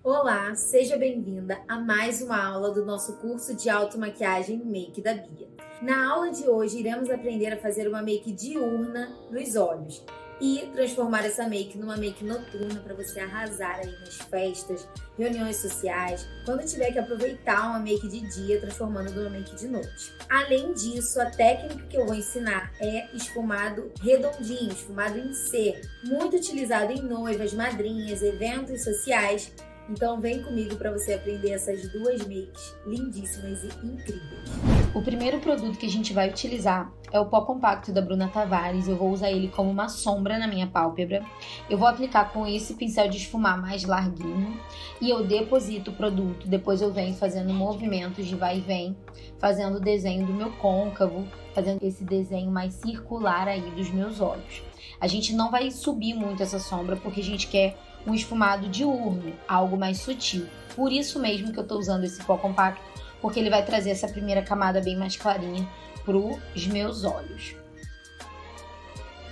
Olá, seja bem-vinda a mais uma aula do nosso curso de automaquiagem Make da Bia. Na aula de hoje, iremos aprender a fazer uma make diurna nos olhos e transformar essa make numa make noturna para você arrasar aí nas festas, reuniões sociais, quando tiver que aproveitar uma make de dia, transformando numa make de noite. Além disso, a técnica que eu vou ensinar é esfumado redondinho, esfumado em C, muito utilizado em noivas, madrinhas, eventos sociais. Então vem comigo para você aprender essas duas makes lindíssimas e incríveis. O primeiro produto que a gente vai utilizar é o pó compacto da Bruna Tavares. Eu vou usar ele como uma sombra na minha pálpebra. Eu vou aplicar com esse pincel de esfumar mais larguinho e eu deposito o produto. Depois eu venho fazendo movimentos de vai e vem, fazendo o desenho do meu côncavo, fazendo esse desenho mais circular aí dos meus olhos. A gente não vai subir muito essa sombra porque a gente quer um esfumado diurno, algo mais sutil. Por isso mesmo que eu tô usando esse pó compacto, porque ele vai trazer essa primeira camada bem mais clarinha pros meus olhos.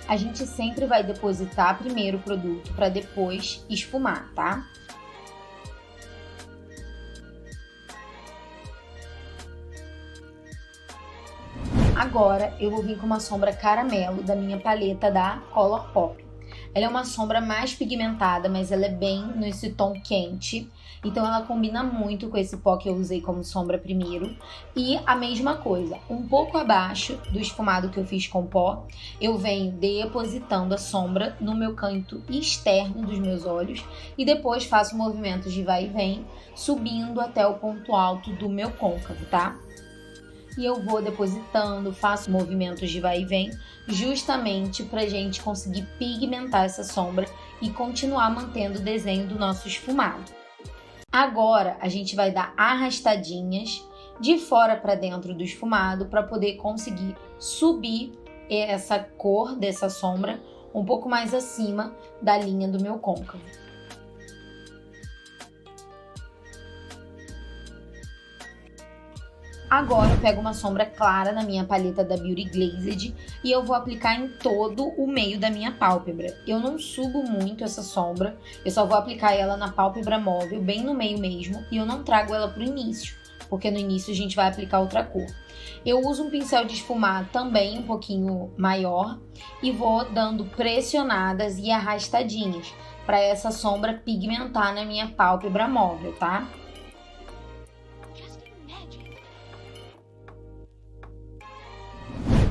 A gente sempre vai depositar primeiro o produto para depois esfumar, tá? Agora eu vou vir com uma sombra caramelo da minha paleta da Colourpop. Ela é uma sombra mais pigmentada, mas ela é bem nesse tom quente. Então ela combina muito com esse pó que eu usei como sombra primeiro. E a mesma coisa, um pouco abaixo do esfumado que eu fiz com pó, eu venho depositando a sombra no meu canto externo dos meus olhos. E depois faço movimentos de vai e vem, subindo até o ponto alto do meu côncavo, tá? E eu vou depositando, faço movimentos de vai e vem, justamente pra gente conseguir pigmentar essa sombra e continuar mantendo o desenho do nosso esfumado. Agora a gente vai dar arrastadinhas de fora para dentro do esfumado para poder conseguir subir essa cor dessa sombra um pouco mais acima da linha do meu côncavo. Agora eu pego uma sombra clara na minha paleta da Beauty Glazed e eu vou aplicar em todo o meio da minha pálpebra. Eu não subo muito essa sombra, eu só vou aplicar ela na pálpebra móvel, bem no meio mesmo, e eu não trago ela pro início, porque no início a gente vai aplicar outra cor. Eu uso um pincel de esfumar também um pouquinho maior e vou dando pressionadas e arrastadinhas para essa sombra pigmentar na minha pálpebra móvel, tá?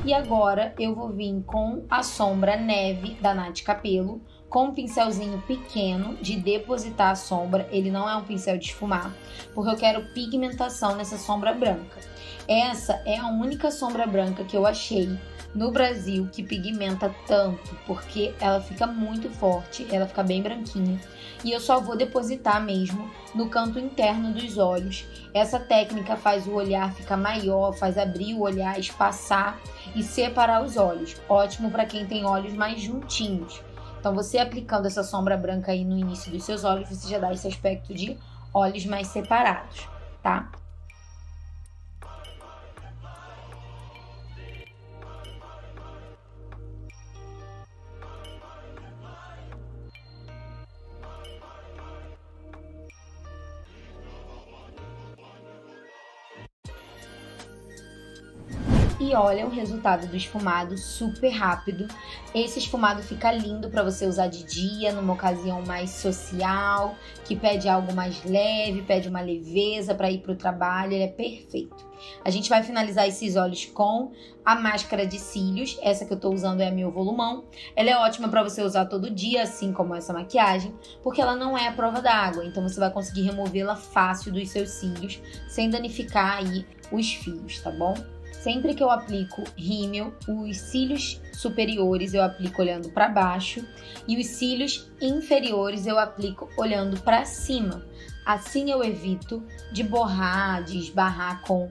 E agora eu vou vir com a sombra neve da Nath Capello, com um pincelzinho pequeno de depositar a sombra. Ele não é um pincel de esfumar, porque eu quero pigmentação nessa sombra branca. Essa é a única sombra branca que eu achei no Brasil que pigmenta tanto, porque ela fica muito forte, ela fica bem branquinha. E eu só vou depositar mesmo no canto interno dos olhos. Essa técnica faz o olhar ficar maior, faz abrir o olhar, espaçar e separar os olhos. Ótimo para quem tem olhos mais juntinhos. Então você aplicando essa sombra branca aí no início dos seus olhos, você já dá esse aspecto de olhos mais separados, tá? E olha o resultado do esfumado, super rápido. Esse esfumado fica lindo para você usar de dia, numa ocasião mais social, que pede algo mais leve, pede uma leveza para ir para o trabalho, ele é perfeito. A gente vai finalizar esses olhos com a máscara de cílios, essa que eu tô usando é a Mil Volumão. Ela é ótima para você usar todo dia, assim como essa maquiagem, porque ela não é à prova d'água, então você vai conseguir removê-la fácil dos seus cílios, sem danificar aí os fios, tá bom? Sempre que eu aplico rímel, os cílios superiores eu aplico olhando para baixo e os cílios inferiores eu aplico olhando para cima. Assim eu evito de borrar, de esbarrar com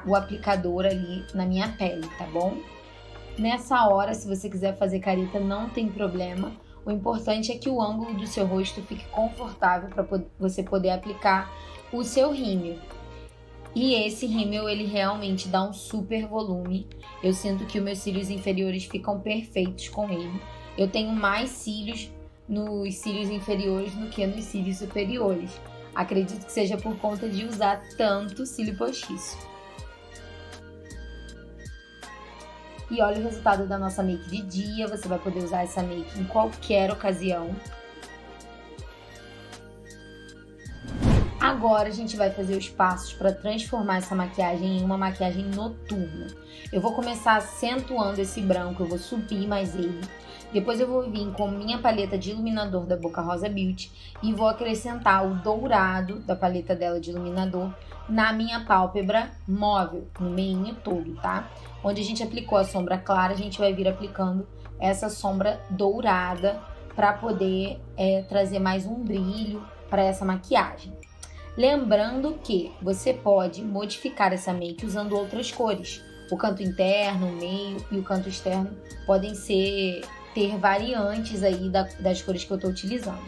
o aplicador ali na minha pele, tá bom? Nessa hora, se você quiser fazer careta, não tem problema. O importante é que o ângulo do seu rosto fique confortável para você poder aplicar o seu rímel. E esse rímel, ele realmente dá um super volume. Eu sinto que os meus cílios inferiores ficam perfeitos com ele. Eu tenho mais cílios nos cílios inferiores do que nos cílios superiores. Acredito que seja por conta de usar tanto cílio postiço. E olha o resultado da nossa make de dia. Você vai poder usar essa make em qualquer ocasião. Agora a gente vai fazer os passos para transformar essa maquiagem em uma maquiagem noturna. Eu vou começar acentuando esse branco, eu vou subir mais ele. Depois eu vou vir com minha paleta de iluminador da Boca Rosa Beauty e vou acrescentar o dourado da paleta dela de iluminador na minha pálpebra móvel, no meinho todo, tá? Onde a gente aplicou a sombra clara, a gente vai vir aplicando essa sombra dourada para poder trazer mais um brilho para essa maquiagem. Lembrando que você pode modificar essa make usando outras cores. O canto interno, o meio e o canto externo podem ter variantes aí das cores que eu estou utilizando.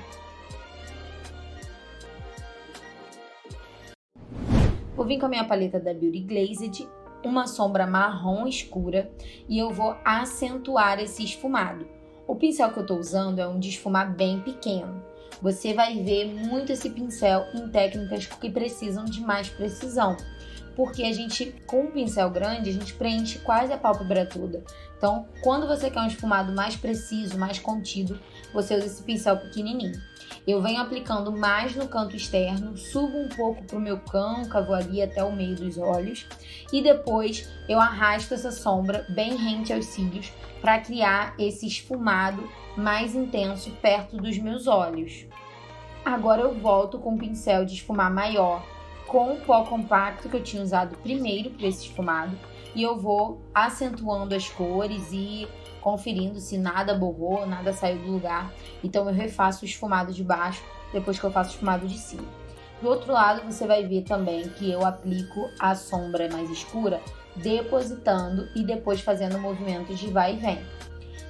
Vou vir com a minha paleta da Beauty Glazed, uma sombra marrom escura e eu vou acentuar esse esfumado. O pincel que eu estou usando é um de esfumar bem pequeno. Você vai ver muito esse pincel em técnicas que precisam de mais precisão. Porque com um pincel grande, a gente preenche quase a pálpebra toda. Então, quando você quer um esfumado mais preciso, mais contido, você usa esse pincel pequenininho. Eu venho aplicando mais no canto externo, subo um pouco pro meu côncavo ali até o meio dos olhos. E depois eu arrasto essa sombra bem rente aos cílios para criar esse esfumado mais intenso perto dos meus olhos. Agora eu volto com um pincel de esfumar maior, com o pó compacto que eu tinha usado primeiro para esse esfumado, e eu vou acentuando as cores e conferindo se nada borrou, nada saiu do lugar. Então eu refaço o esfumado de baixo depois que eu faço o esfumado de cima. Do outro lado você vai ver também que eu aplico a sombra mais escura depositando e depois fazendo movimentos de vai e vem.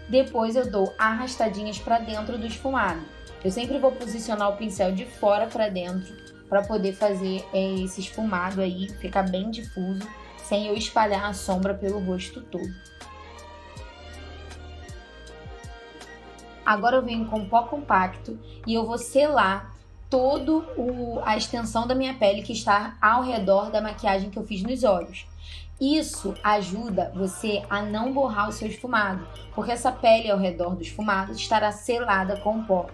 Depois eu dou arrastadinhas para dentro do esfumado. Eu sempre vou posicionar o pincel de fora para dentro para poder fazer esse esfumado aí ficar bem difuso, sem eu espalhar a sombra pelo rosto todo. Agora eu venho com pó compacto e eu vou selar toda a extensão da minha pele que está ao redor da maquiagem que eu fiz nos olhos. Isso ajuda você a não borrar o seu esfumado, porque essa pele ao redor do esfumado estará selada com pó.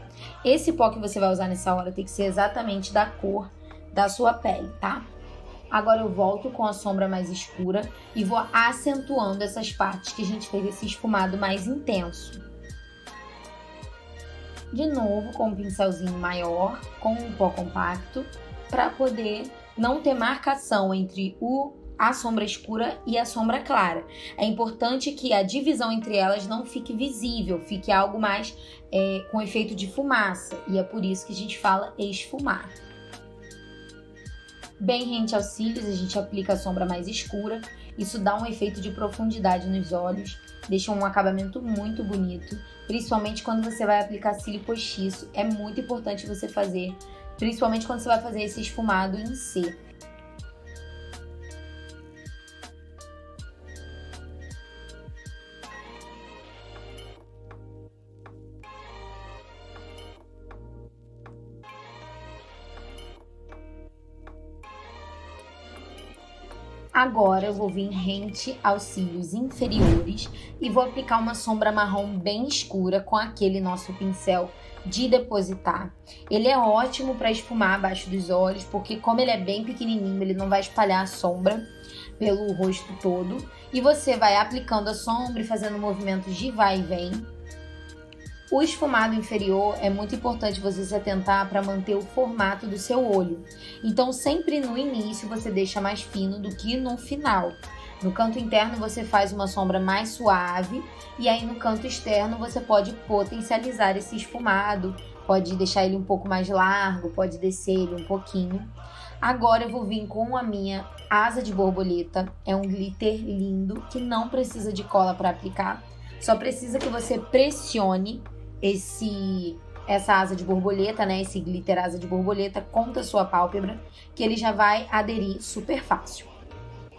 Esse pó que você vai usar nessa hora tem que ser exatamente da cor da sua pele, tá? Agora eu volto com a sombra mais escura e vou acentuando essas partes que a gente fez esse esfumado mais intenso. De novo com um pincelzinho maior, com um pó compacto, para poder não ter marcação entre a sombra escura e a sombra clara. É importante que a divisão entre elas não fique visível, fique algo mais com efeito de fumaça, e é por isso que a gente fala esfumar. Bem rente aos cílios, a gente aplica a sombra mais escura. Isso dá um efeito de profundidade nos olhos, deixa um acabamento muito bonito, principalmente quando você vai aplicar cílio postiço. É muito importante você fazer, principalmente quando você vai fazer esse esfumado em C. Agora eu vou vir rente aos cílios inferiores e vou aplicar uma sombra marrom bem escura com aquele nosso pincel de depositar. Ele é ótimo para esfumar abaixo dos olhos, porque como ele é bem pequenininho, ele não vai espalhar a sombra pelo rosto todo. E você vai aplicando a sombra e fazendo movimentos de vai e vem. O esfumado inferior é muito importante você se atentar para manter o formato do seu olho. Então, sempre no início você deixa mais fino do que no final. No canto interno você faz uma sombra mais suave e aí no canto externo você pode potencializar esse esfumado, pode deixar ele um pouco mais largo, pode descer ele um pouquinho. Agora eu vou vir com a minha asa de borboleta. É um glitter lindo que não precisa de cola para aplicar. Só precisa que você pressione essa asa de borboleta, né? Esse glitter asa de borboleta contra a sua pálpebra, que ele já vai aderir super fácil.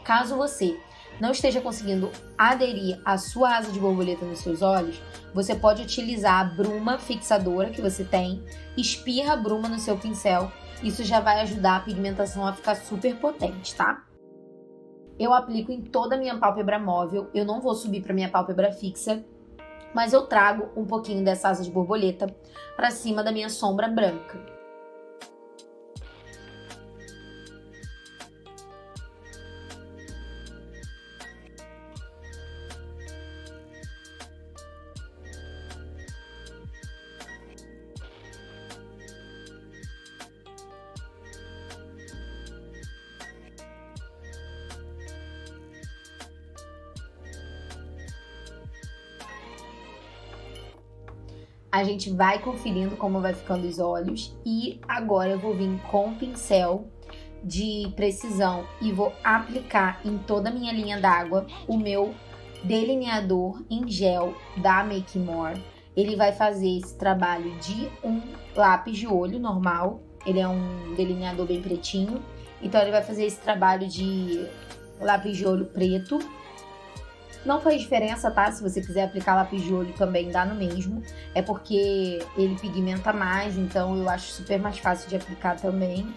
Caso você não esteja conseguindo aderir a sua asa de borboleta nos seus olhos, você pode utilizar a bruma fixadora que você tem, espirra a bruma no seu pincel, isso já vai ajudar a pigmentação a ficar super potente, tá? Eu aplico em toda a minha pálpebra móvel, eu não vou subir para minha pálpebra fixa, mas eu trago um pouquinho dessa asa de borboleta para cima da minha sombra branca. A gente vai conferindo como vai ficando os olhos e agora eu vou vir com o pincel de precisão e vou aplicar em toda a minha linha d'água o meu delineador em gel da Make More. Ele vai fazer esse trabalho de um lápis de olho normal, ele é um delineador bem pretinho, então ele vai fazer esse trabalho de lápis de olho preto. Não faz diferença, tá? Se você quiser aplicar lápis de olho também dá no mesmo. É porque ele pigmenta mais, então eu acho super mais fácil de aplicar também.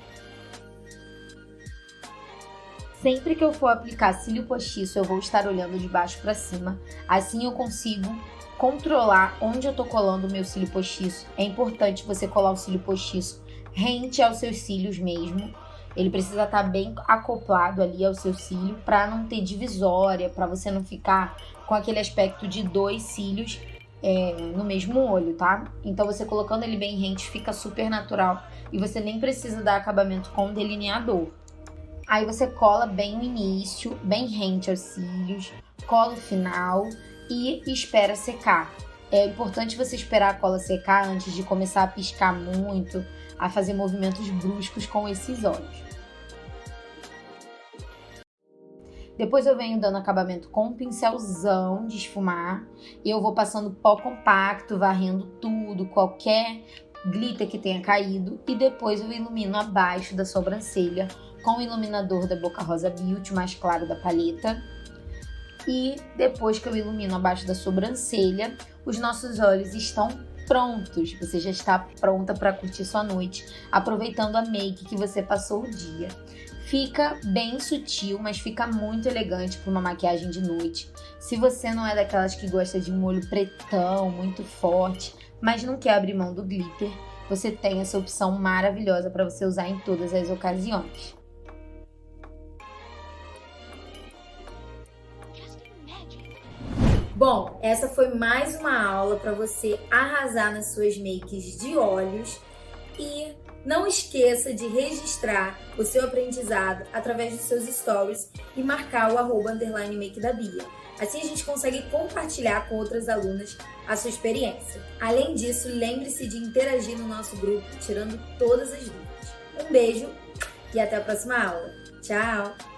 Sempre que eu for aplicar cílio postiço, eu vou estar olhando de baixo pra cima. Assim eu consigo controlar onde eu tô colando o meu cílio postiço. É importante você colar o cílio postiço rente aos seus cílios mesmo. Ele precisa estar bem acoplado ali ao seu cílio para não ter divisória, para você não ficar com aquele aspecto de dois cílios no mesmo olho, tá? Então você colocando ele bem rente fica super natural e você nem precisa dar acabamento com delineador. Aí você cola bem o início, bem rente aos cílios, cola o final e espera secar. É importante você esperar a cola secar antes de começar a piscar muito, a fazer movimentos bruscos com esses olhos. Depois eu venho dando acabamento com um pincelzão de esfumar e eu vou passando pó compacto, varrendo tudo, qualquer glitter que tenha caído, e depois eu ilumino abaixo da sobrancelha com o iluminador da Boca Rosa Beauty mais claro da paleta. E depois que eu ilumino abaixo da sobrancelha, os nossos olhos estão prontos. Você já está pronta para curtir sua noite, aproveitando a make que você passou o dia. Fica bem sutil, mas fica muito elegante para uma maquiagem de noite. Se você não é daquelas que gosta de um olho pretão, muito forte, mas não quer abrir mão do glitter, você tem essa opção maravilhosa para você usar em todas as ocasiões. Bom, essa foi mais uma aula para você arrasar nas suas makes de olhos e não esqueça de registrar o seu aprendizado através dos seus stories e marcar o @_make da Bia. Assim a gente consegue compartilhar com outras alunas a sua experiência. Além disso, lembre-se de interagir no nosso grupo, tirando todas as dúvidas. Um beijo e até a próxima aula. Tchau!